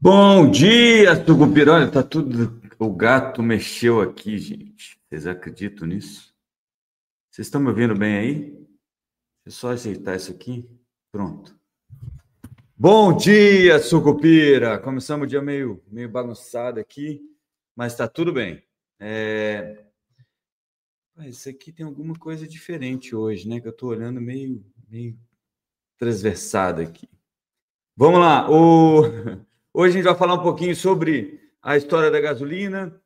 Bom dia, Tucupira. Olha, tá tudo. O gato mexeu aqui, gente. Vocês acreditam nisso? Vocês estão me ouvindo bem aí? Deixa eu só ajeitar isso aqui. Pronto. Bom dia, Sucupira! Começamos o dia meio bagunçado aqui, mas tá tudo bem. Isso aqui tem alguma coisa diferente hoje, né? Que eu tô olhando meio transversado aqui. Vamos lá. Hoje a gente vai falar um pouquinho sobre a história da gasolina.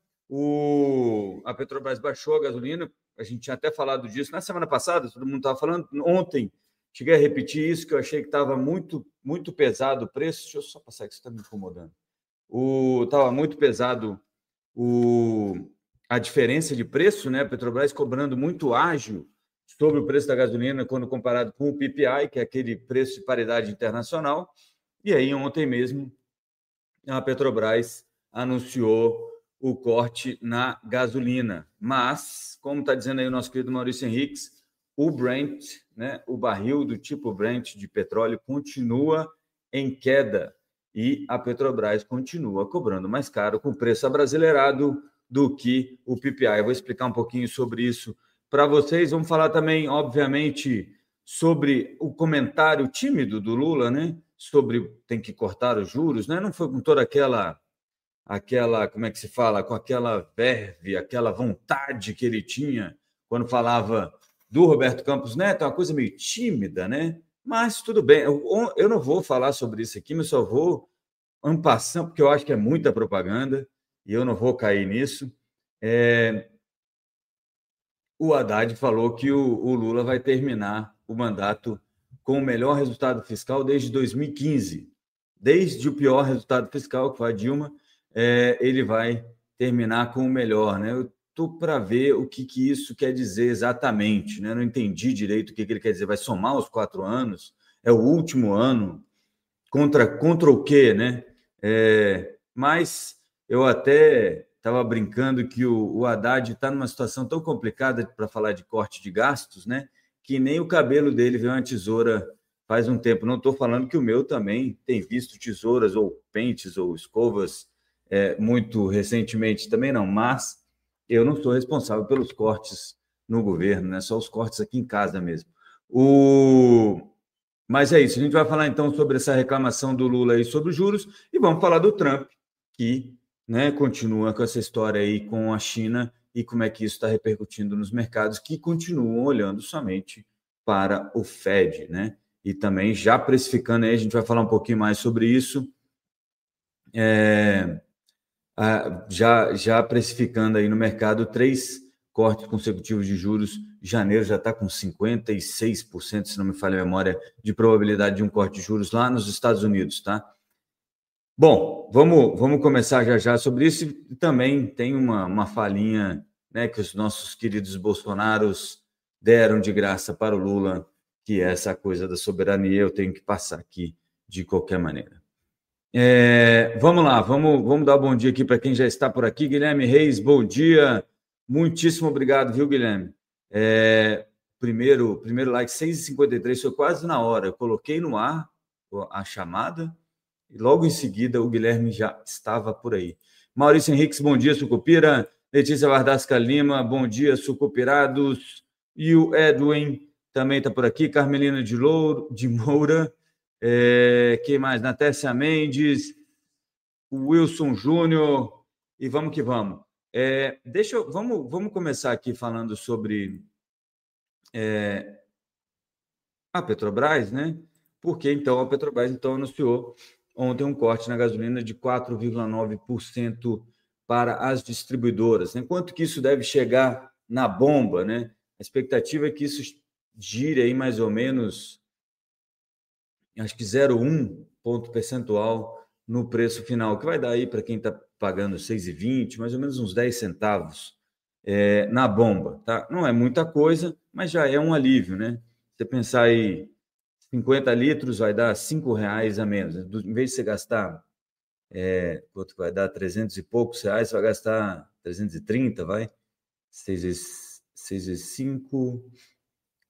A Petrobras baixou a gasolina. A gente tinha até falado disso na semana passada, todo mundo estava falando. Ontem, cheguei a repetir isso, que eu achei que estava muito pesado o preço. Deixa eu só passar que isso está me incomodando. Estava muito pesado a diferença de preço, né? A Petrobras cobrando muito ágil sobre o preço da gasolina quando comparado com o PPI, que é aquele preço de paridade internacional. E aí, ontem mesmo, a Petrobras anunciou o corte na gasolina. Mas, como está dizendo aí o nosso querido Maurício Henriques, o Brent, né, o barril do tipo Brent de petróleo, continua em queda e a Petrobras continua cobrando mais caro, com preço abrasileirado do que o PPI. Eu vou explicar um pouquinho sobre isso para vocês. Vamos falar também, obviamente, sobre o comentário tímido do Lula, né? Sobre tem que cortar os juros, né? Não foi com toda aquela, como é que se fala, com aquela verve, aquela vontade que ele tinha quando falava do Roberto Campos Neto, é uma coisa meio tímida, né? Mas tudo bem, eu não vou falar sobre isso aqui, mas só vou en passant, porque eu acho que é muita propaganda e eu não vou cair nisso. O Haddad falou que o Lula vai terminar o mandato com o melhor resultado fiscal desde 2015. Desde o pior resultado fiscal, que foi a Dilma, ele vai terminar com o melhor. Né? Eu estou para ver o que isso quer dizer exatamente. Né? Não entendi direito o que ele quer dizer. Vai somar os 4 anos? É o último ano? Contra o quê? Né? Mas eu até estava brincando que o Haddad está numa situação tão complicada para falar de corte de gastos, né? Que nem o cabelo dele veio uma tesoura faz um tempo. Não estou falando que o meu também tem visto tesouras ou pentes ou escovas muito recentemente, também não, mas eu não sou responsável pelos cortes no governo, né? Só os cortes aqui em casa mesmo. Mas é isso, a gente vai falar então sobre essa reclamação do Lula aí sobre os juros e vamos falar do Trump, que, né, continua com essa história aí com a China e como é que isso está repercutindo nos mercados que continuam olhando somente para o Fed, né? E também já precificando aí, a gente vai falar um pouquinho mais sobre isso, já precificando aí no mercado 3 cortes consecutivos de juros. Janeiro já está com 56%, se não me falha a memória, de probabilidade de um corte de juros lá nos Estados Unidos, tá? Bom, vamos começar já sobre isso. E também tem uma falinha, né, que os nossos queridos bolsonaros deram de graça para o Lula, que é essa coisa da soberania. Eu tenho que passar aqui de qualquer maneira. Vamos lá, vamos dar um bom dia aqui para quem já está por aqui. Guilherme Reis, bom dia. Muitíssimo obrigado, viu, Guilherme? Primeiro like, 6h53, foi quase na hora. Eu coloquei no ar a chamada e logo em seguida o Guilherme já estava por aí. Maurício Henriques, bom dia, Sucupira. Letícia Vardasca Lima, bom dia, Sucupirados. E o Edwin também está por aqui. Carmelina de Moura. Quem mais? Natécia Mendes, o Wilson Júnior, e vamos que vamos. Vamos começar aqui falando sobre a Petrobras, né? Porque então a Petrobras anunciou ontem um corte na gasolina de 4,9% para as distribuidoras. Quanto que isso deve chegar na bomba, né? A expectativa é que isso gire aí mais ou menos, acho que 0,1 ponto percentual no preço final, que vai dar aí para quem está pagando 6,20, mais ou menos uns 10 centavos na bomba, tá? Não é muita coisa, mas já é um alívio, né? Você pensar aí, 50 litros vai dar R$ 5 a menos. Em vez de você gastar, quanto vai dar 300 e poucos reais, você vai gastar 330, vai? 6 vezes 5,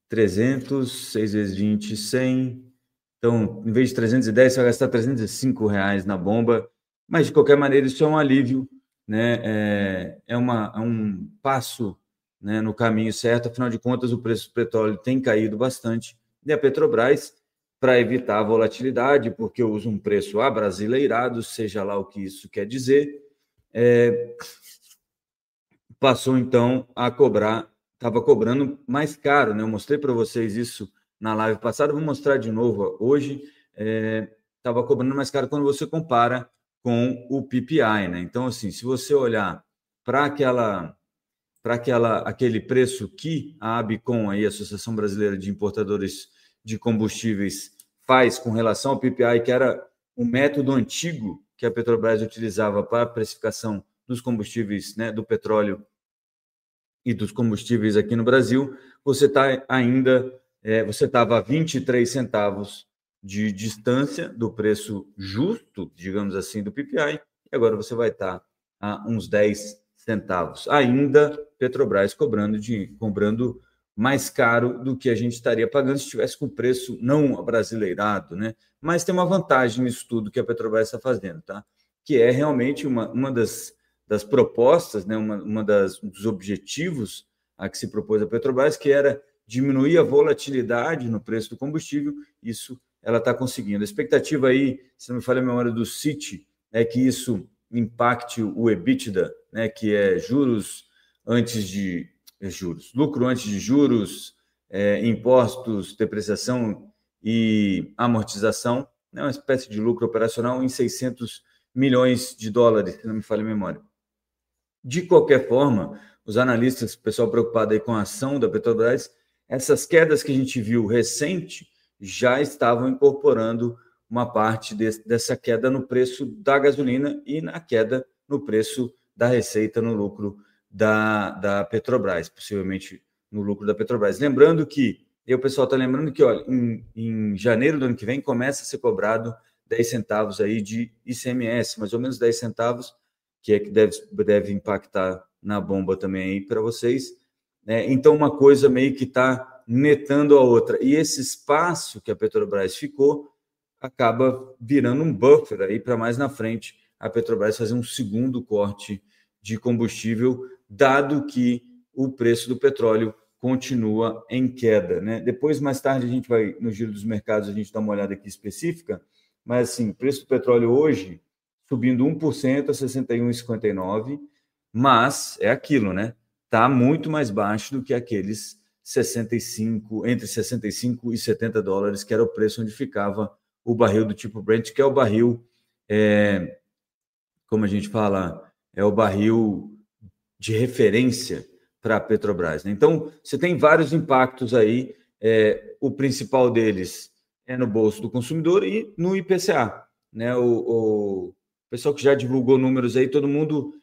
300, 6 vezes 20, 100. Então, em vez de 310, você vai gastar R$ 305 na bomba. Mas, de qualquer maneira, isso é um alívio, né? É um passo, né, no caminho certo. Afinal de contas, o preço do petróleo tem caído bastante. E a Petrobras, para evitar a volatilidade, porque usa um preço abrasileirado, seja lá o que isso quer dizer, passou então a cobrar, estava cobrando mais caro, né? Eu mostrei para vocês isso na live passada, vou mostrar de novo hoje. Estava cobrando mais caro quando você compara com o PPI, né? Então, assim, se você olhar para aquele preço que a ABICOM, aí, a Associação Brasileira de Importadores de Combustíveis, faz com relação ao PPI, que era um método antigo que a Petrobras utilizava para a precificação dos combustíveis, né, do petróleo e dos combustíveis aqui no Brasil, você está ainda, você estava a 23 centavos de distância do preço justo, digamos assim, do PPI, e agora você vai estar a uns 10 centavos. Ainda Petrobras cobrando mais caro do que a gente estaria pagando se estivesse com preço não abrasileirado, né? Mas tem uma vantagem nisso tudo que a Petrobras está fazendo, tá? Que é realmente uma das propostas, né, dos objetivos a que se propôs a Petrobras, que era diminuir a volatilidade no preço do combustível. Isso ela está conseguindo. A expectativa aí, se não me falha a memória do Citi, é que isso impacte o EBITDA, né, que é lucro antes de juros, impostos, depreciação e amortização, né, uma espécie de lucro operacional em 600 milhões de dólares, se não me falha a memória. De qualquer forma, os analistas, o pessoal preocupado aí com a ação da Petrobras, essas quedas que a gente viu recente já estavam incorporando uma parte dessa queda no preço da gasolina e na queda no preço da receita, no lucro da Petrobras, possivelmente no lucro da Petrobras. Lembrando que, e o pessoal está lembrando que, olha, em janeiro do ano que vem começa a ser cobrado 10 centavos aí de ICMS, mais ou menos 10 centavos, que deve impactar na bomba também aí para vocês. Então, uma coisa meio que está netando a outra. E esse espaço que a Petrobras ficou acaba virando um buffer aí para mais na frente a Petrobras fazer um segundo corte de combustível, dado que o preço do petróleo continua em queda, né? Depois, mais tarde, a gente vai, no giro dos mercados, a gente dá uma olhada aqui específica, mas, assim, o preço do petróleo hoje subindo 1% a 61,59, mas é aquilo, né? Está muito mais baixo do que aqueles 65, entre 65 e 70 dólares, que era o preço onde ficava o barril do tipo Brent, que é o barril, como a gente fala, é o barril de referência para a Petrobras, né? Então, você tem vários impactos aí, o principal deles é no bolso do consumidor e no IPCA, né? O pessoal que já divulgou números aí, todo mundo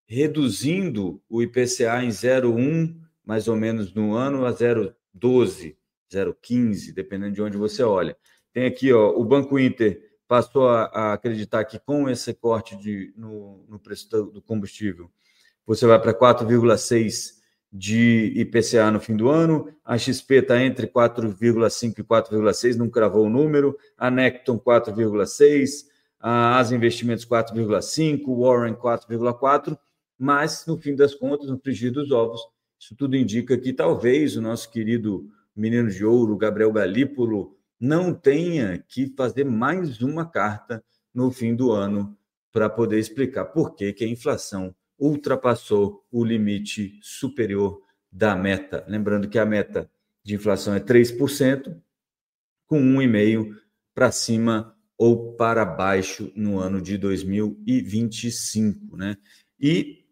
reduzindo o IPCA em 0,1, mais ou menos no ano, a 0,12, 0,15, dependendo de onde você olha. Tem aqui, ó, o Banco Inter passou a acreditar que com esse corte no preço do combustível, você vai para 4,6 de IPCA no fim do ano, a XP está entre 4,5 e 4,6, não cravou o número, a Necton 4,6, a Asa Investimentos 4,5, o Warren 4,4, mas no fim das contas, no frigir dos ovos, isso tudo indica que talvez o nosso querido menino de ouro, Gabriel Galípolo, não tenha que fazer mais uma carta no fim do ano para poder explicar por que a inflação ultrapassou o limite superior da meta. Lembrando que a meta de inflação é 3%, com 1,5% para cima ou para baixo no ano de 2025, né? E,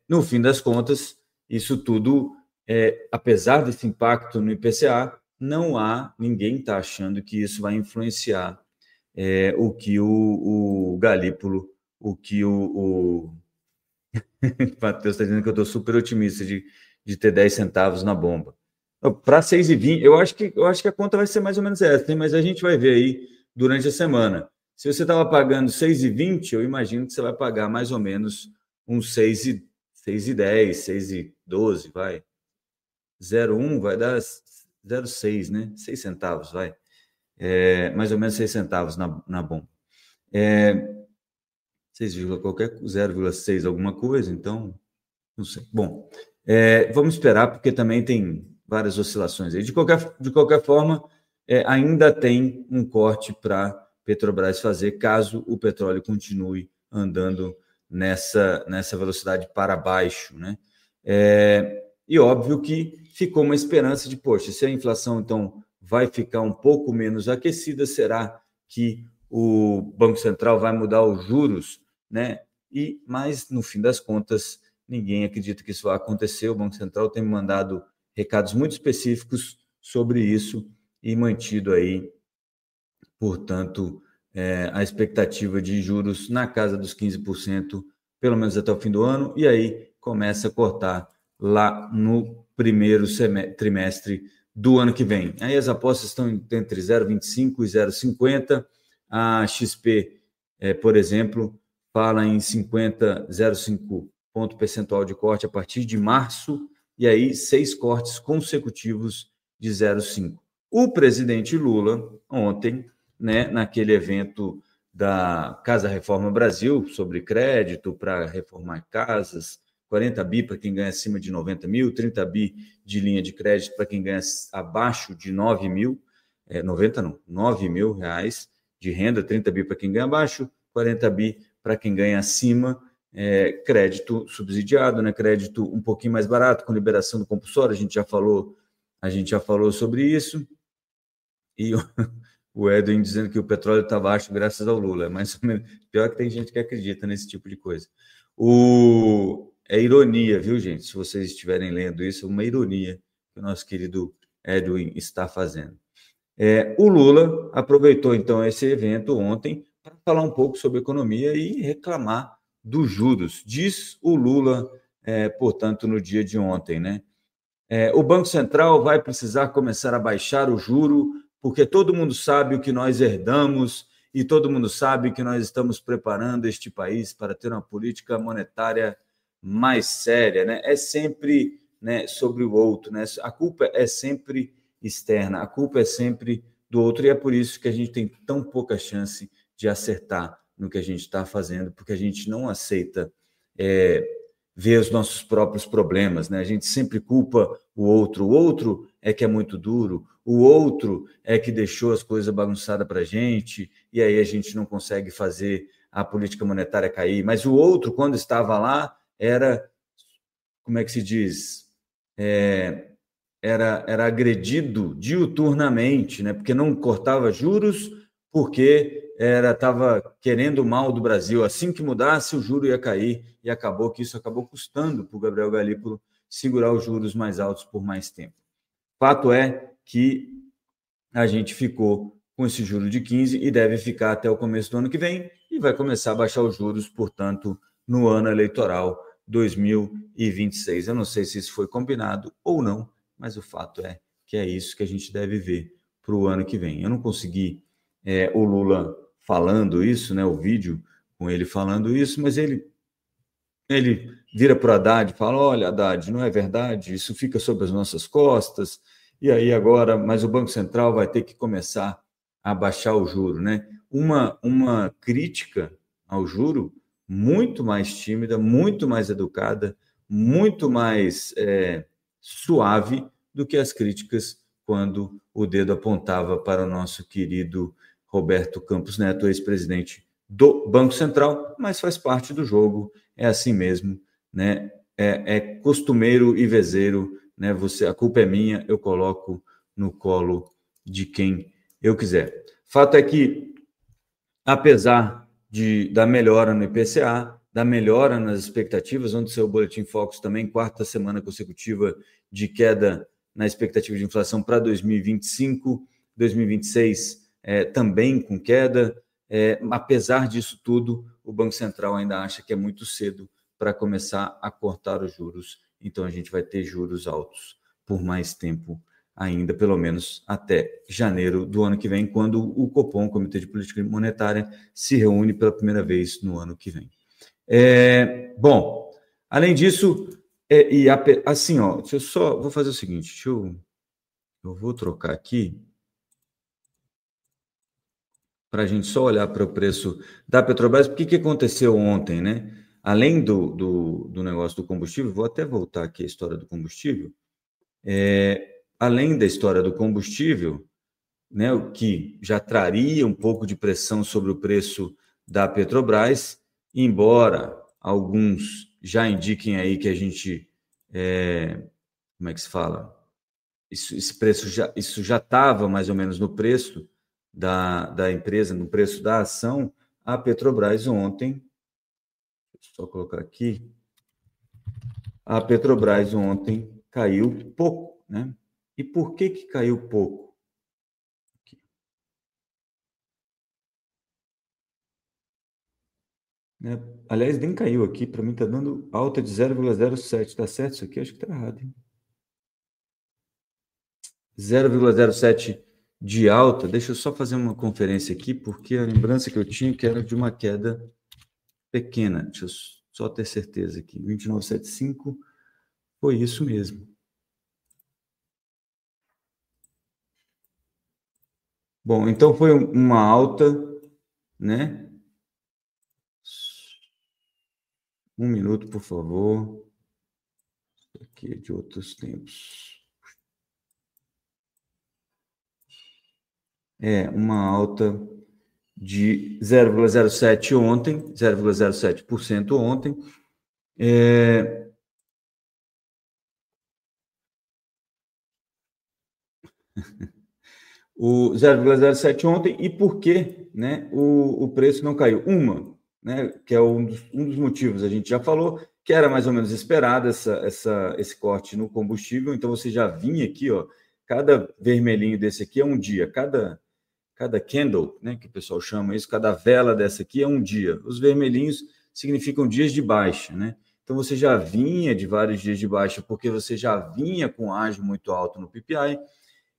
no fim das contas, isso tudo, apesar desse impacto no IPCA, ninguém está achando que isso vai influenciar o que o Galípolo, o que o Matheus está dizendo que eu estou super otimista de ter 10 centavos na bomba. Para 6,20, eu acho que a conta vai ser mais ou menos essa, hein? Mas a gente vai ver aí durante a semana. Se você estava pagando 6,20, eu imagino que você vai pagar mais ou menos uns 6,10, 6,12, vai. 0,1 vai dar 0,6, né? 6 centavos, vai. Mais ou menos 6 centavos na bomba. 6, qualquer 0,6 alguma coisa, então, não sei. Bom, vamos esperar, porque também tem várias oscilações aí. De qualquer forma, ainda tem um corte para Petrobras fazer, caso o petróleo continue andando nessa velocidade para baixo, né? E óbvio que ficou uma esperança de, poxa, se a inflação, então, vai ficar um pouco menos aquecida, será que o Banco Central vai mudar os juros, né? Mas, no fim das contas, ninguém acredita que isso vai acontecer. O Banco Central tem mandado recados muito específicos sobre isso e mantido aí, portanto, a expectativa de juros na casa dos 15%, pelo menos até o fim do ano, e aí começa a cortar lá no primeiro trimestre do ano que vem. Aí as apostas estão entre 0,25 e 0,50. A XP, por exemplo, fala em 0,5 ponto percentual de corte a partir de março, e aí 6 cortes consecutivos de 0,5. O presidente Lula, ontem, né, naquele evento da Casa Reforma Brasil, sobre crédito para reformar casas, 40 bi para quem ganha acima de 90 mil, 30 bi de linha de crédito para quem ganha abaixo de 9 mil, 90 não, 9 mil reais de renda, 30 bi para quem ganha abaixo, 40 bi para quem ganha acima, crédito subsidiado, né, crédito um pouquinho mais barato, com liberação do compulsório, a gente já falou sobre isso, e o Edwin dizendo que o petróleo está baixo graças ao Lula. Mas pior que tem gente que acredita nesse tipo de coisa. É ironia, viu, gente? Se vocês estiverem lendo isso, é uma ironia que o nosso querido Edwin está fazendo. O Lula aproveitou, então, esse evento ontem para falar um pouco sobre economia e reclamar dos juros. Diz o Lula, portanto, no dia de ontem, né? O Banco Central vai precisar começar a baixar o juro, porque todo mundo sabe o que nós herdamos e todo mundo sabe que nós estamos preparando este país para ter uma política monetária mais séria, né? É sempre, né, sobre o outro, né? A culpa é sempre externa, a culpa é sempre do outro, e é por isso que a gente tem tão pouca chance de acertar no que a gente está fazendo, porque a gente não aceita ver os nossos próprios problemas, né? A gente sempre culpa o outro é que é muito duro, o outro é que deixou as coisas bagunçadas para a gente, e aí a gente não consegue fazer a política monetária cair. Mas o outro, quando estava lá, era, como é que se diz? Era agredido diuturnamente, né? Porque não cortava juros, porque estava querendo o mal do Brasil. Assim que mudasse, o juro ia cair, e acabou que isso acabou custando para o Gabriel Galípolo segurar os juros mais altos por mais tempo. Fato é que a gente ficou com esse juro de 15 e deve ficar até o começo do ano que vem, e vai começar a baixar os juros, portanto, no ano eleitoral 2026. Eu não sei se isso foi combinado ou não, mas o fato é que é isso que a gente deve ver para o ano que vem. Eu não consegui o Lula falando isso, né, o vídeo com ele falando isso, mas ele vira para o Haddad e fala: olha, Haddad, não é verdade, isso fica sobre as nossas costas, e aí agora, mas o Banco Central vai ter que começar a baixar o juro, né? Uma crítica ao juro muito mais tímida, muito mais educada, muito mais suave do que as críticas quando o dedo apontava para o nosso querido Roberto Campos Neto, ex-presidente do Banco Central, mas faz parte do jogo, é assim mesmo, né? É costumeiro e vezeiro, né? A culpa é minha, eu coloco no colo de quem eu quiser. Fato é que, apesar da melhora no IPCA, da melhora nas expectativas, onde saiu o Boletim Focus também, quarta semana consecutiva de queda na expectativa de inflação para 2025, 2026 também com queda. Apesar disso tudo, o Banco Central ainda acha que é muito cedo para começar a cortar os juros. Então, a gente vai ter juros altos por mais tempo ainda, pelo menos até janeiro do ano que vem, quando o Copom, Comitê de Política Monetária, se reúne pela primeira vez no ano que vem. Bom, além disso, assim, ó, deixa eu só vou fazer o seguinte, eu vou trocar aqui. para a gente só olhar para o preço da Petrobras, o que aconteceu ontem, né? Além do negócio do combustível, vou até voltar aqui a história do combustível. Além da história do combustível, né, o que já traria um pouco de pressão sobre o preço da Petrobras, embora alguns já indiquem aí que a gente, como é que se fala? Esse preço isso já estava mais ou menos no preço da empresa, no preço da ação. A Petrobras ontem, deixa eu só colocar aqui, a Petrobras ontem caiu pouco, né? E por que caiu pouco? Aqui. Né? Aliás, nem caiu aqui, para mim está dando alta de 0,07. Está certo isso aqui? Acho que está errado, hein? 0,07 de alta. Deixa eu só fazer uma conferência aqui, porque a lembrança que eu tinha que era de uma queda pequena. Deixa eu só ter certeza aqui. 29,75 foi isso mesmo. Bom, então foi uma alta, né? Um minuto, por favor. Isso aqui é de outros tempos. Uma alta de 0,07 ontem, 0,07% ontem. O 0,07 ontem, e por que, né, o preço não caiu? Né, que é um dos motivos, a gente já falou, que era mais ou menos esperado esse corte no combustível, então você já vinha aqui, ó, cada vermelhinho desse aqui é um dia, cada candle, né, que o pessoal chama isso, cada vela dessa aqui é um dia. Os vermelhinhos significam dias de baixa, né? Então você já vinha de vários dias de baixa porque você já vinha com ágio muito alto no PPI.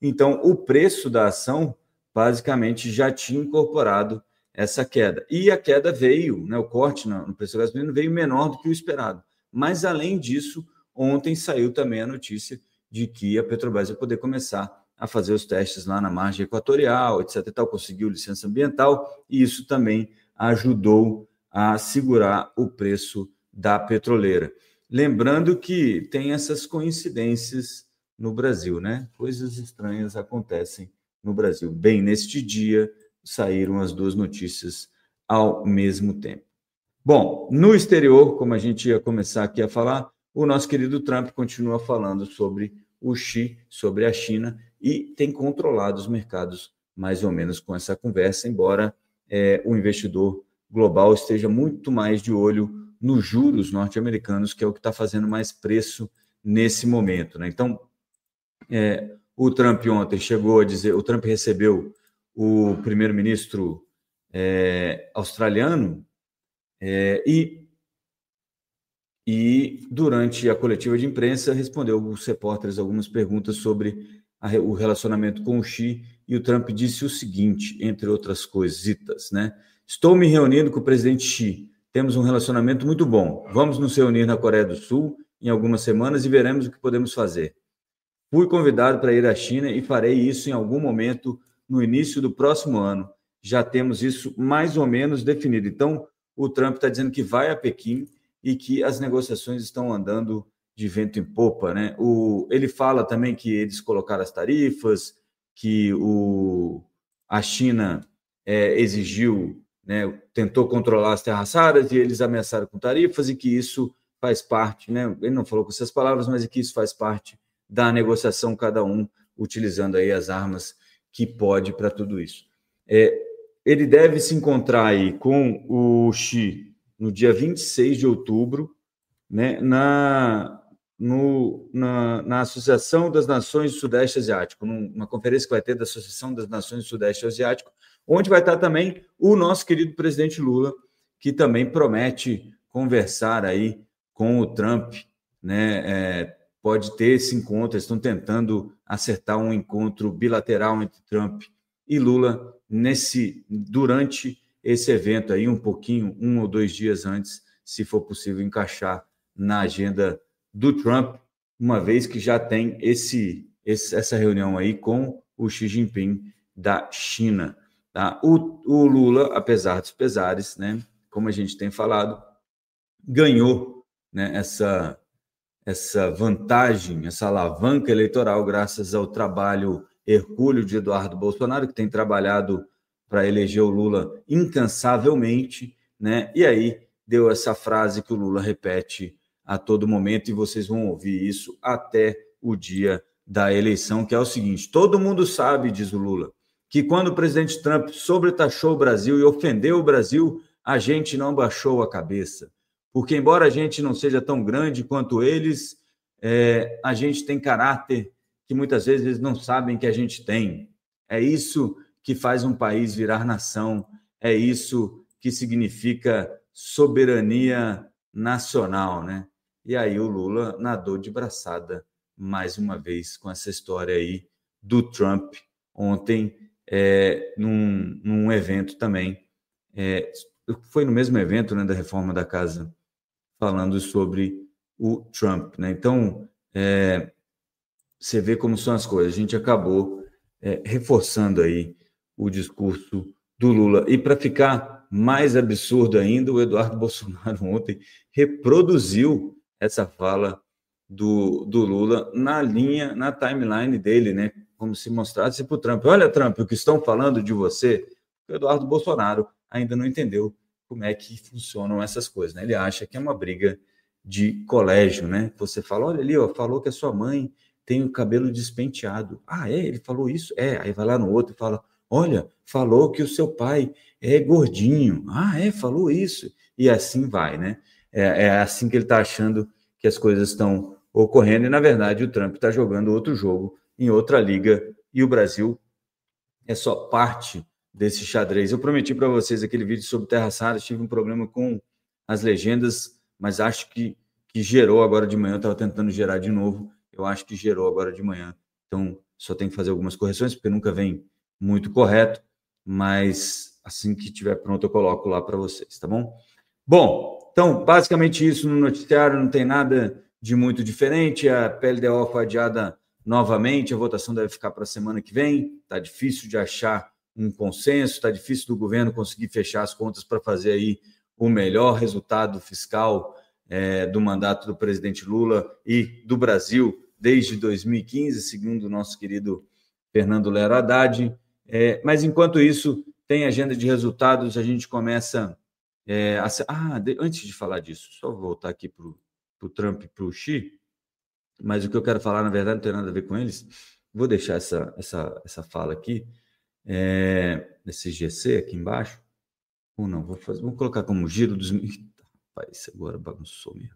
Então o preço da ação basicamente já tinha incorporado essa queda. E a queda veio, né, o corte no preço da gasolina veio menor do que o esperado. Mas além disso, ontem saiu também a notícia de que a Petrobras vai poder começar a fazer os testes lá na margem equatorial, etc. E tal, conseguiu licença ambiental, e isso também ajudou a segurar o preço da petroleira. Lembrando que tem essas coincidências no Brasil, né? Coisas estranhas acontecem no Brasil. Bem, neste dia saíram as duas notícias ao mesmo tempo. Bom, no exterior, como a gente ia começar aqui a falar, o nosso querido Trump continua falando sobre o Xi, sobre a China, e tem controlado os mercados mais ou menos com essa conversa, embora o investidor global esteja muito mais de olho nos juros norte-americanos, que é o que está fazendo mais preço nesse momento, né? Então, o Trump ontem chegou a dizer, o Trump recebeu o primeiro-ministro australiano e durante a coletiva de imprensa respondeu aos repórteres algumas perguntas sobre o relacionamento com o Xi, e o Trump disse o seguinte, entre outras coisitas, né? Estou me reunindo com o presidente Xi, temos um relacionamento muito bom, vamos nos reunir na Coreia do Sul em algumas semanas e veremos o que podemos fazer. Fui convidado para ir à China e farei isso em algum momento no início do próximo ano. Já temos isso mais ou menos definido. Então, o Trump está dizendo que vai a Pequim e que as negociações estão andando de vento em popa, né? Ele fala também que eles colocaram as tarifas, que a China exigiu, né, tentou controlar as terras raras e eles ameaçaram com tarifas, e que isso faz parte, né? Ele não falou com essas palavras, mas que isso faz parte da negociação, cada um utilizando aí as armas que pode para tudo isso. Ele deve se encontrar aí com o Xi no dia 26 de outubro, né, na Associação das Nações do Sudeste Asiático, numa conferência que vai ter da Associação das Nações do Sudeste Asiático, onde vai estar também o nosso querido presidente Lula, que também promete conversar aí com o Trump, né? Pode ter esse encontro, eles estão tentando acertar um encontro bilateral entre Trump e Lula durante esse evento aí, um ou dois dias antes, se for possível encaixar na agenda do Trump, uma vez que já tem essa reunião aí com o Xi Jinping da China. Tá? O Lula, apesar dos pesares, né, como a gente tem falado, ganhou, né, essa vantagem, essa alavanca eleitoral, graças ao trabalho hercúleo de Eduardo Bolsonaro, que tem trabalhado para eleger o Lula incansavelmente, né? E aí deu essa frase que o Lula repete a todo momento, e vocês vão ouvir isso até o dia da eleição, que é o seguinte: todo mundo sabe, diz o Lula, que quando o presidente Trump sobretaxou o Brasil e ofendeu o Brasil, a gente não baixou a cabeça. Porque, embora a gente não seja tão grande quanto eles, a gente tem caráter que muitas vezes eles não sabem que a gente tem. É isso que faz um país virar nação, é isso que significa soberania nacional, né? E aí o Lula nadou de braçada mais uma vez com essa história aí do Trump ontem, num evento também. Foi no mesmo evento, né, da reforma da Casa, falando sobre o Trump, né? Então, você vê como são as coisas. A gente acabou reforçando aí o discurso do Lula. E para ficar mais absurdo ainda, o Eduardo Bolsonaro ontem reproduziu essa fala do Lula na timeline dele, né? Como se mostrasse para o Trump: olha, Trump, o que estão falando de você. O Eduardo Bolsonaro ainda não entendeu como é que funcionam essas coisas, né? Ele acha que é uma briga de colégio, né? Você fala: olha ali, ó, falou que a sua mãe tem o cabelo despenteado. Ah, é? Ele falou isso? É. Aí vai lá no outro e fala: olha, falou que o seu pai é gordinho. Ah, é? Falou isso. E assim vai, né? É assim que ele está achando que as coisas estão ocorrendo, e na verdade o Trump está jogando outro jogo em outra liga, e o Brasil é só parte desse xadrez. Eu prometi para vocês aquele vídeo sobre terras raras, tive um problema com as legendas, mas acho que gerou agora de manhã. Eu estava tentando gerar de novo, eu acho que gerou agora de manhã, então só tem que fazer algumas correções, porque nunca vem muito correto, mas assim que estiver pronto eu coloco lá para vocês, tá bom? Bom, então basicamente isso no noticiário, não tem nada de muito diferente. A PLDO foi adiada novamente, a votação deve ficar para a semana que vem. Está difícil de achar um consenso, está difícil do governo conseguir fechar as contas para fazer aí o melhor resultado fiscal do mandato do presidente Lula e do Brasil desde 2015, segundo o nosso querido Fernando Lero Haddad. Mas enquanto isso, tem agenda de resultados, a gente começa... antes de falar disso, só voltar aqui para o Trump e para o Xi, mas o que eu quero falar, na verdade, não tem nada a ver com eles. Vou deixar essa fala aqui, esse GC aqui embaixo, ou não, vou colocar como giro dos... Rapaz, agora bagunçou mesmo.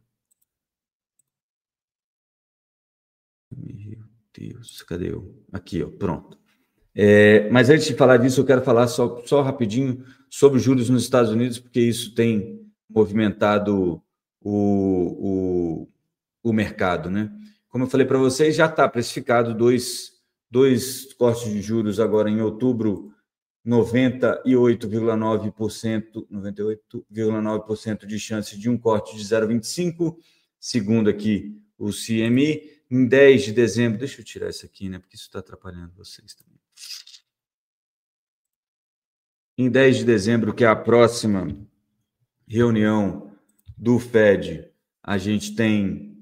Meu Deus, cadê eu? Aqui, ó, pronto. Mas antes de falar disso, eu quero falar só rapidinho sobre os juros nos Estados Unidos, porque isso tem movimentado o mercado, né? Como eu falei para vocês, já está precificado dois cortes de juros agora em outubro, 98,9% de chance de um corte de 0,25, segundo aqui o CME. Em 10 de dezembro, deixa eu tirar isso aqui, né? Porque isso está atrapalhando vocês também. Em 10 de dezembro, que é a próxima reunião do Fed, a gente tem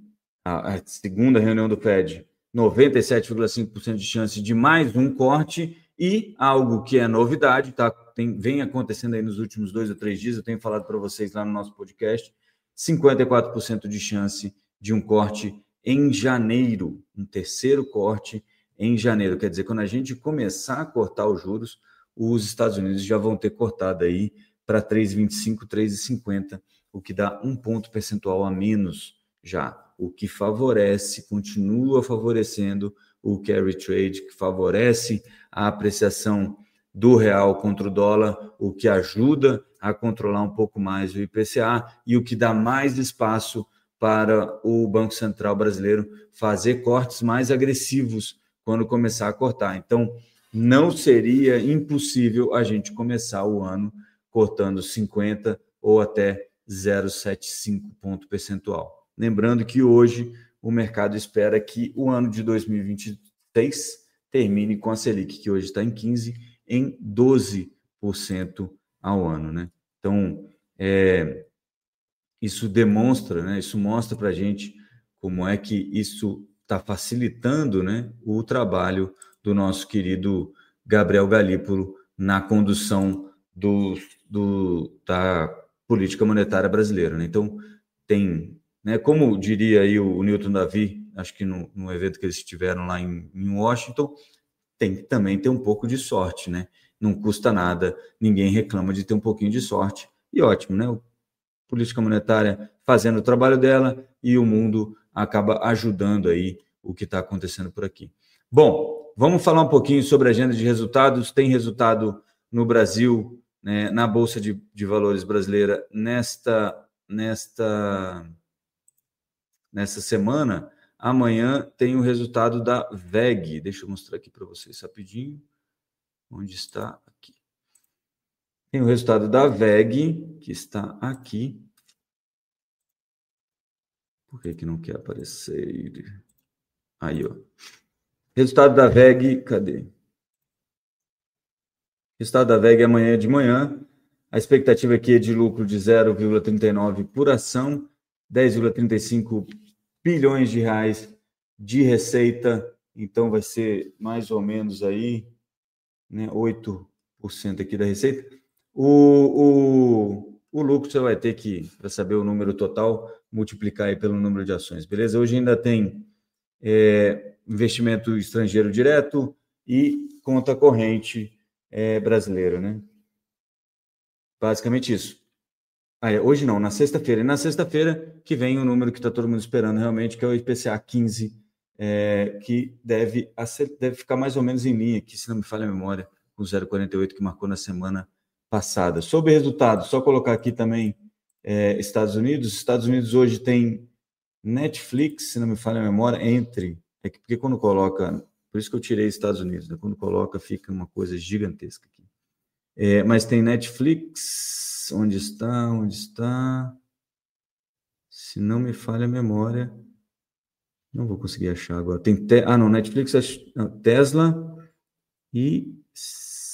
a segunda reunião do Fed, 97,5% de chance de mais um corte, e algo que é novidade, tá? Vem acontecendo aí nos últimos 2 ou 3 dias, eu tenho falado para vocês lá no nosso podcast, 54% de chance de um corte em janeiro, um terceiro corte em janeiro. Quer dizer, quando a gente começar a cortar os juros, os Estados Unidos já vão ter cortado aí para 3,25, 3,50, o que dá 1 ponto percentual a menos já, o que continua favorecendo o carry trade, que favorece a apreciação do real contra o dólar, o que ajuda a controlar um pouco mais o IPCA e o que dá mais espaço para o Banco Central brasileiro fazer cortes mais agressivos quando começar a cortar. Então, não seria impossível a gente começar o ano cortando 50 ou até 0,75 ponto percentual. Lembrando que hoje o mercado espera que o ano de 2023 termine com a Selic, que hoje está em 15, em 12 ao ano, né? Então, isso demonstra, né? Isso mostra para a gente como é que isso está facilitando, né, o trabalho do nosso querido Gabriel Galípolo na condução da política monetária brasileira, né? Então, tem, né, como diria aí o Newton Davi, acho que no evento que eles tiveram lá em Washington, tem que também ter um pouco de sorte, né? Não custa nada, ninguém reclama de ter um pouquinho de sorte, e ótimo, né? A política monetária fazendo o trabalho dela e o mundo acaba ajudando aí o que está acontecendo por aqui. Bom, vamos falar um pouquinho sobre a agenda de resultados. Tem resultado no Brasil, né, na Bolsa de Valores brasileira nesta semana. Amanhã tem o resultado da VEG. Deixa eu mostrar aqui para vocês rapidinho. Onde está? Aqui. Tem o resultado da VEG, que está aqui. Por que não quer aparecer? Aí, ó. Resultado da VEG, cadê? Resultado da VEG amanhã de manhã. A expectativa aqui é de lucro de 0,39 por ação, 10,35 bilhões de reais de receita. Então, vai ser mais ou menos aí, né, 8% aqui da receita. O lucro você vai ter que, para saber o número total, multiplicar aí pelo número de ações, beleza? Hoje ainda tem investimento estrangeiro direto e conta corrente brasileira, né? Basicamente isso. Hoje não, na sexta-feira. E na sexta-feira que vem o número que está todo mundo esperando realmente, que é o IPCA 15, que deve ficar mais ou menos em linha, aqui, se não me falha a memória, com 0,48 que marcou na semana passada. Sobre resultados, só colocar aqui também Estados Unidos. Estados Unidos hoje tem Netflix, se não me falha a memória, porque quando coloca, por isso que eu tirei Estados Unidos, né? Quando coloca fica uma coisa gigantesca aqui. Mas tem Netflix, onde está? Se não me falha a memória, não vou conseguir achar agora. Tem Netflix, Tesla, e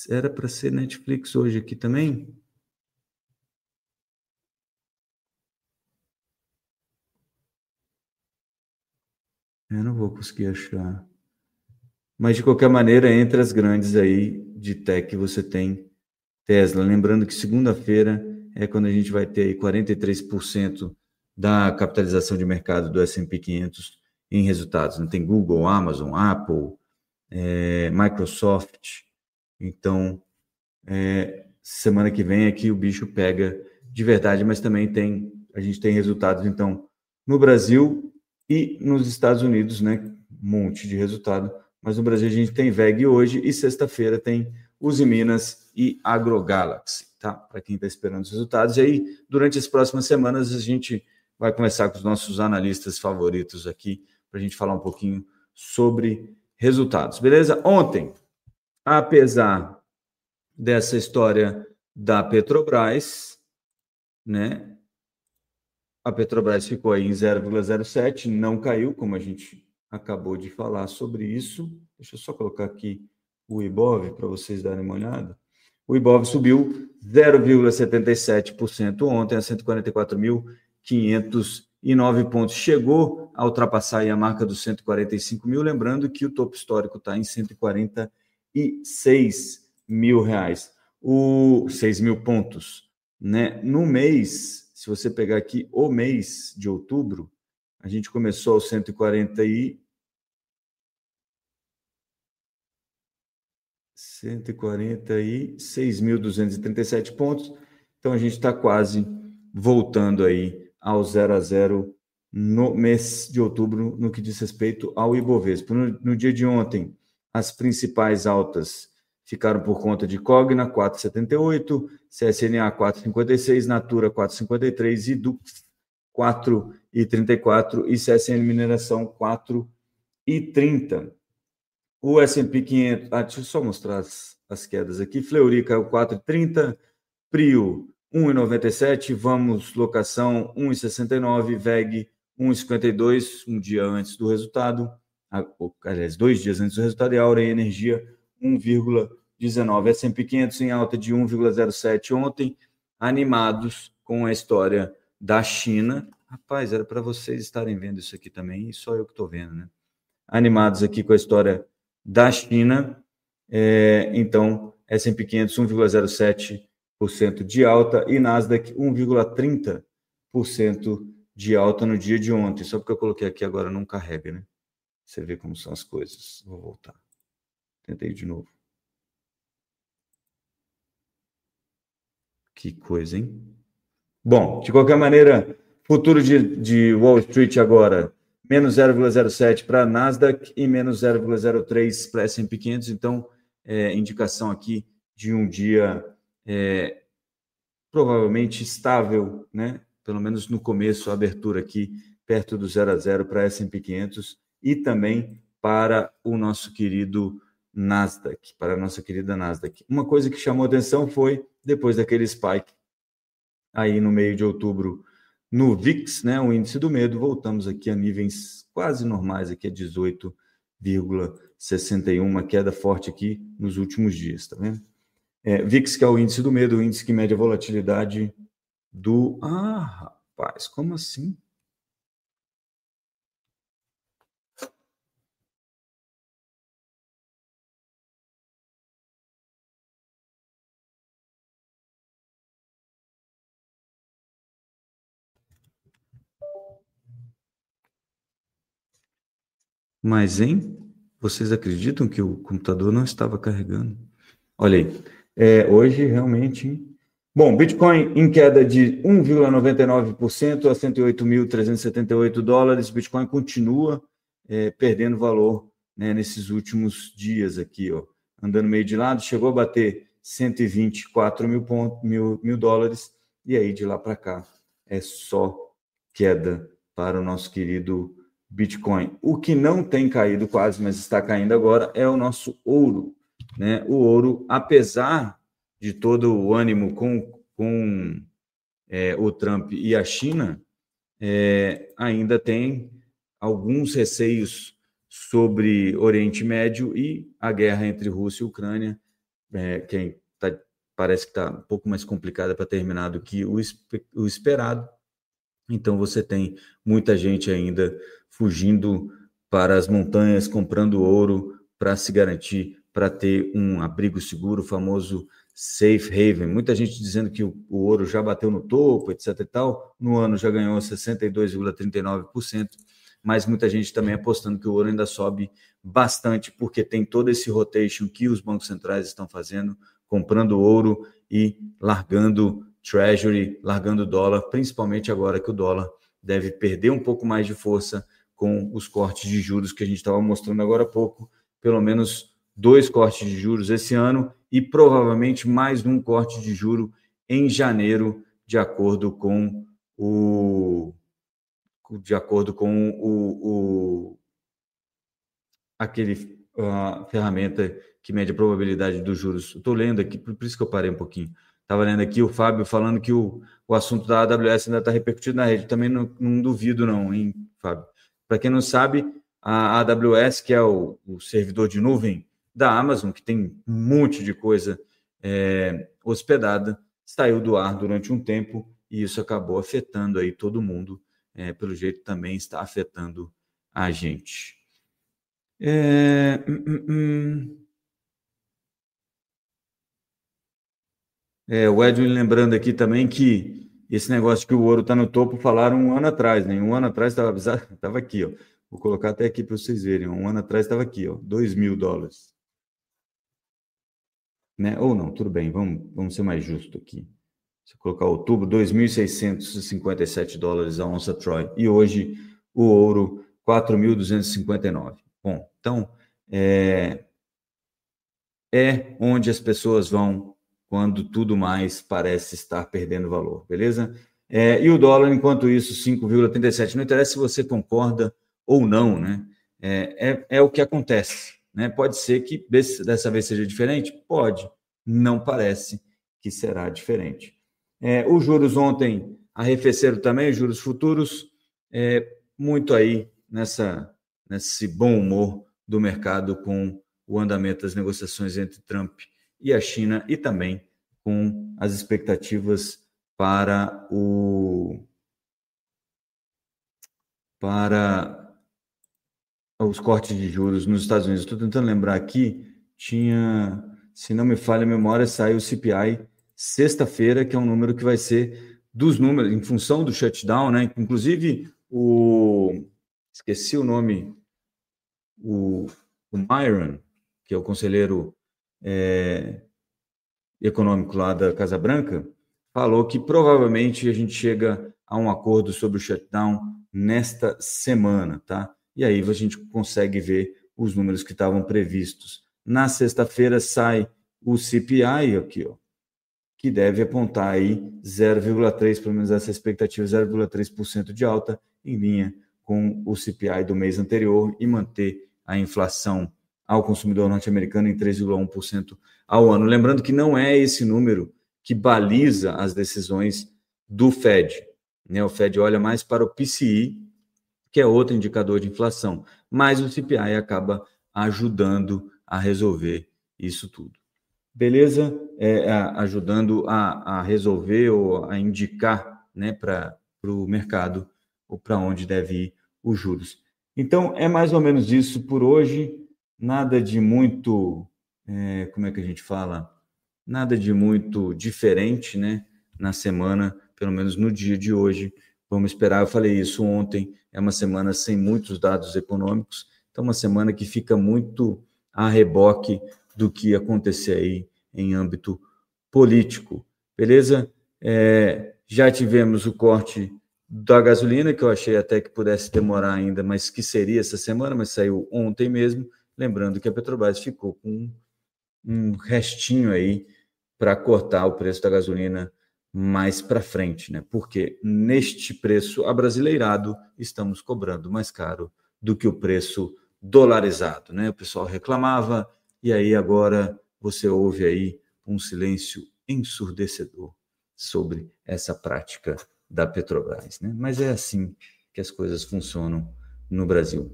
era para ser Netflix hoje aqui também. Eu não vou conseguir achar. Mas, de qualquer maneira, entre as grandes aí de tech, você tem Tesla. Lembrando que segunda-feira é quando a gente vai ter aí 43% da capitalização de mercado do S&P 500 em resultados. Não tem Google, Amazon, Apple, Microsoft. Então, semana que vem aqui o bicho pega de verdade, mas também a gente tem resultados, então, no Brasil e nos Estados Unidos, né? Um monte de resultado. Mas no Brasil a gente tem VEG hoje e sexta-feira tem Uzi Minas e AgroGalaxy, tá? Para quem está esperando os resultados. E aí, durante as próximas semanas, a gente vai conversar com os nossos analistas favoritos aqui para a gente falar um pouquinho sobre resultados, beleza? Ontem, apesar dessa história da Petrobras, né? A Petrobras ficou aí em 0,07, não caiu, como a gente acabou de falar sobre isso. Deixa eu só colocar aqui o Ibov para vocês darem uma olhada. O Ibov subiu 0,77% ontem a 144.509 pontos. Chegou a ultrapassar aí a marca dos 145 mil, lembrando que o topo histórico está em 146 mil reais. 6 mil pontos, né? No mês, se você pegar aqui o mês de outubro, a gente começou aos 146.237 pontos. Então, a gente está quase voltando aí ao 0 a 0 no mês de outubro, no que diz respeito ao Ibovespa. No dia de ontem, as principais altas ficaram por conta de Cogna, 4,78, CSNA, 4,56, Natura, 4,53 e Dux, 4,34 e CSN Mineração, 4,30. O S&P 500, deixa eu só mostrar as quedas aqui. Fleury caiu 4,30, Prio 1,97, Vamos Locação 1,69, VEG 1,52, um dia antes do resultado, aliás, 2 dias antes do resultado, e Auren Energia 1,91. 0,19. S&P 500 em alta de 1,07 ontem, animados com a história da China. Rapaz, era para vocês estarem vendo isso aqui também, e só eu que estou vendo, né? Animados aqui com a história da China. Então, S&P 500 1,07% de alta e Nasdaq 1,30% de alta no dia de ontem. Só porque eu coloquei aqui agora não carrega, né? Você vê como são as coisas. Vou voltar. Tentei de novo. Que coisa, hein? Bom, de qualquer maneira, futuro de Wall Street agora, menos 0,07 para Nasdaq e menos 0,03 para S&P 500. Então, indicação aqui de um dia provavelmente estável, né? Pelo menos no começo, a abertura aqui perto do 0 a 0 para S&P 500 e também para o nosso querido Nasdaq, para a nossa querida Nasdaq. Uma coisa que chamou atenção foi, depois daquele spike aí no meio de outubro, no VIX, né, o índice do medo, voltamos aqui a níveis quase normais, aqui a 18,61, uma queda forte aqui nos últimos dias, tá vendo? VIX, que é o índice do medo, o índice que mede a volatilidade do... Ah, rapaz, como assim? Mas, hein? Vocês acreditam que o computador não estava carregando? Olha aí. Hoje, realmente... Hein? Bom, Bitcoin em queda de 1,99% a 108.378 dólares. Bitcoin continua perdendo valor, né, nesses últimos dias aqui, ó, andando meio de lado, chegou a bater 124 mil dólares, e aí de lá para cá é só queda para o nosso querido Bitcoin. O que não tem caído quase, mas está caindo agora, é o nosso ouro, né? O ouro, apesar de todo o ânimo com o Trump e a China, ainda tem alguns receios sobre Oriente Médio e a guerra entre Rússia e Ucrânia, que parece que está um pouco mais complicada para terminar do que o esperado. Então, você tem muita gente ainda fugindo para as montanhas, comprando ouro para se garantir, para ter um abrigo seguro, o famoso safe haven. Muita gente dizendo que o ouro já bateu no topo, etc. e tal. No ano já ganhou 62,39%, mas muita gente também apostando que o ouro ainda sobe bastante, porque tem todo esse rotation que os bancos centrais estão fazendo, comprando ouro e largando Treasury, largando dólar, principalmente agora que o dólar deve perder um pouco mais de força com os cortes de juros que a gente estava mostrando agora há pouco, pelo menos 2 cortes de juros esse ano e provavelmente mais um corte de juro em janeiro, de acordo com aquele ferramenta que mede a probabilidade dos juros. Estou lendo aqui, por isso que eu parei um pouquinho. Estava lendo aqui o Fábio falando que o assunto da AWS ainda está repercutido na rede. Também não duvido, não, hein, Fábio? Para quem não sabe, a AWS, que é o servidor de nuvem da Amazon, que tem um monte de coisa hospedada, saiu do ar durante um tempo e isso acabou afetando aí todo mundo. Pelo jeito, também está afetando a gente. O Edwin lembrando aqui também que esse negócio que o ouro está no topo, falaram um ano atrás, né? Um ano atrás estava aqui, ó. Vou colocar até aqui para vocês verem. Um ano atrás estava aqui, ó, 2.000 dólares. Né? Ou não, tudo bem, vamos ser mais justo aqui. Se eu colocar outubro, 2.657 dólares a onça Troy. E hoje o ouro, 4.259. Bom, então é onde as pessoas vão quando tudo mais parece estar perdendo valor, beleza? E o dólar, enquanto isso, 5,37. Não interessa se você concorda ou não, né? É o que acontece, né? Pode ser que dessa vez seja diferente? Pode. Não parece que será diferente. Os juros ontem arrefeceram também, os juros futuros, muito aí nesse bom humor do mercado com o andamento das negociações entre Trump e a China, e também com as expectativas para os cortes de juros nos Estados Unidos. Estou tentando lembrar aqui, se não me falha a memória, sai o CPI sexta-feira, que é um número que vai ser dos números, em função do shutdown, né? Inclusive, esqueci o nome, o Myron, que é o conselheiro econômico lá da Casa Branca, falou que provavelmente a gente chega a um acordo sobre o shutdown nesta semana, tá? E aí a gente consegue ver os números que estavam previstos. Na sexta-feira sai o CPI aqui, ó, que deve apontar aí 0,3%, pelo menos essa expectativa, 0,3% de alta, em linha com o CPI do mês anterior, e manter a inflação ao consumidor norte-americano em 3,1% ao ano. Lembrando que não é esse número que baliza as decisões do Fed, né? O Fed olha mais para o PCI, que é outro indicador de inflação, mas o CPI acaba ajudando a resolver isso tudo. Beleza? Ajudando a resolver ou a indicar, né, para o mercado ou para onde deve ir os juros. Então, é mais ou menos isso por hoje. Nada de muito, como é que a gente fala? Nada de muito diferente, né, na semana, pelo menos no dia de hoje. Vamos esperar, eu falei isso ontem, é uma semana sem muitos dados econômicos, então uma semana que fica muito a reboque do que acontecer aí em âmbito político, beleza? Já tivemos o corte da gasolina, que eu achei até que pudesse demorar ainda, mas que seria essa semana, mas saiu ontem mesmo, lembrando que a Petrobras ficou com um restinho aí para cortar o preço da gasolina mais para frente, né? Porque neste preço abrasileirado estamos cobrando mais caro do que o preço dolarizado, né? O pessoal reclamava e aí agora você ouve aí um silêncio ensurdecedor sobre essa prática da Petrobras, né? Mas é assim que as coisas funcionam no Brasil.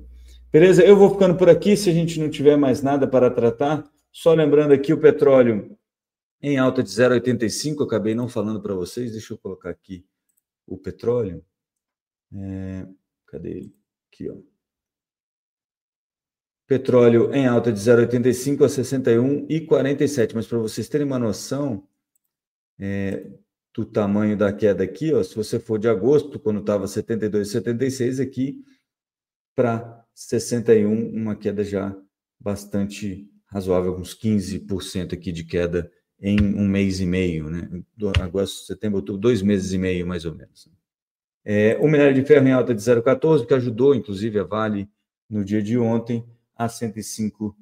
Beleza? Eu vou ficando por aqui, se a gente não tiver mais nada para tratar. Só lembrando aqui, o petróleo em alta de 0,85, acabei não falando para vocês, deixa eu colocar aqui o petróleo. Cadê ele? Aqui, ó. Petróleo em alta de 0,85 a 61,47, mas para vocês terem uma noção do tamanho da queda aqui, ó, se você for de agosto, quando estava 72,76, aqui para 61, uma queda já bastante razoável, uns 15% aqui de queda em um mês e meio, né? Agosto, setembro, outubro, 2 meses e meio, mais ou menos. O minério de ferro em alta de 0,14, que ajudou, inclusive, a Vale no dia de ontem, a $105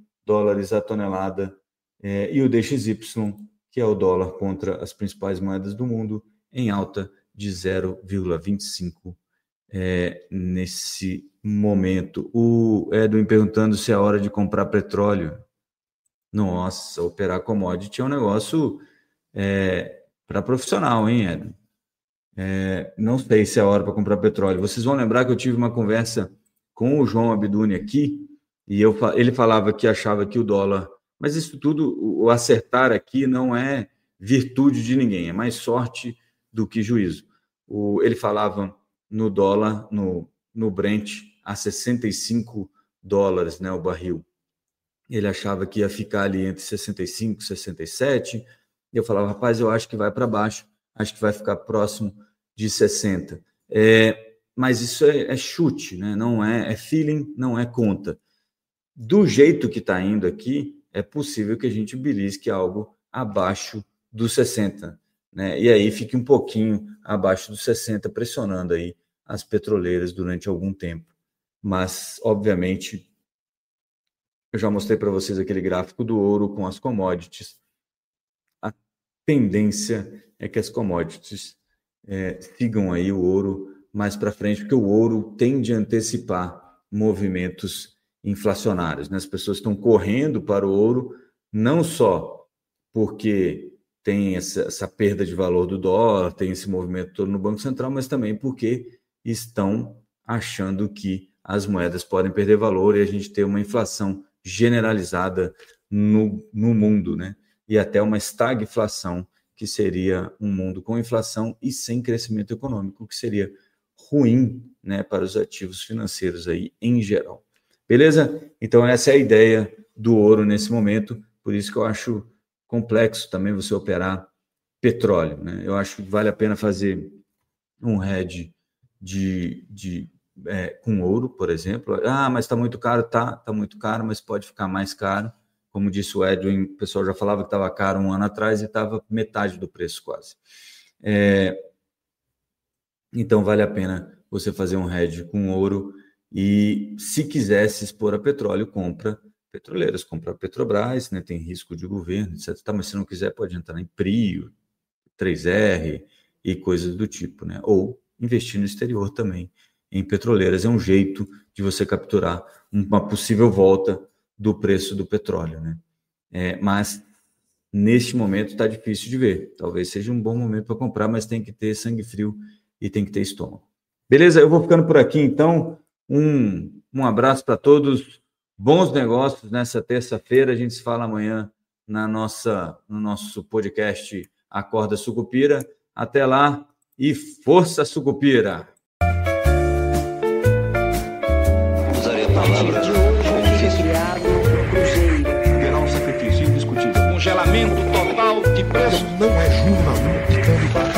a tonelada. E o DXY, que é o dólar contra as principais moedas do mundo, em alta de 0,25 nesse momento. O Edwin perguntando se é hora de comprar petróleo. Nossa, operar commodity é um negócio para profissional, hein, Edwin? Não sei se é hora para comprar petróleo. Vocês vão lembrar que eu tive uma conversa com o João Abduni aqui, e ele falava que achava que o dólar... Mas isso tudo, o acertar aqui não é virtude de ninguém, é mais sorte do que juízo. Ele falava no dólar, no Brent, a $65, né, o barril. Ele achava que ia ficar ali entre 65 e 67. Eu falava, rapaz, eu acho que vai para baixo, acho que vai ficar próximo de 60. Mas isso é chute, né? Não é feeling, não é conta. Do jeito que está indo aqui, é possível que a gente belisque algo abaixo dos 60, né? E aí fique um pouquinho abaixo dos 60, pressionando aí as petroleiras durante algum tempo. Mas, obviamente, eu já mostrei para vocês aquele gráfico do ouro com as commodities. A tendência é que as commodities sigam aí o ouro mais para frente, porque o ouro tende a antecipar movimentos inflacionários, né? As pessoas estão correndo para o ouro, não só porque tem essa perda de valor do dólar, tem esse movimento todo no Banco Central, mas também porque estão achando que as moedas podem perder valor e a gente ter uma inflação generalizada no mundo, né? e até uma estagflação, que seria um mundo com inflação e sem crescimento econômico, que seria ruim, né, para os ativos financeiros aí em geral. Beleza? Então essa é a ideia do ouro nesse momento, por isso que eu acho complexo também você operar petróleo, né? Eu acho que vale a pena fazer um hedge com ouro, por exemplo. Ah, mas está muito caro, tá muito caro, mas pode ficar mais caro. Como disse o Edwin, o pessoal já falava que estava caro um ano atrás e estava metade do preço quase. Então vale a pena você fazer um hedge com ouro e, se quiser se expor a petróleo, compra petroleiras, compra a Petrobras, né? Tem risco de governo, etc. Tá, mas se não quiser, pode entrar em PRIO, 3R e coisas do tipo, né? Ou investir no exterior também em petroleiras. É um jeito de você capturar uma possível volta do preço do petróleo, né? Mas neste momento está difícil de ver. Talvez seja um bom momento para comprar, mas tem que ter sangue frio e tem que ter estômago. Beleza? Eu vou ficando por aqui, então. Um abraço para todos. Bons negócios nessa terça-feira. A gente se fala amanhã no nosso podcast Acorda Sucupira. Até lá e força Sucupira! Usarei a palavra haverá um sacrifício indiscutível. Congelamento total de preço. Não é juro na lua, ficando baixo.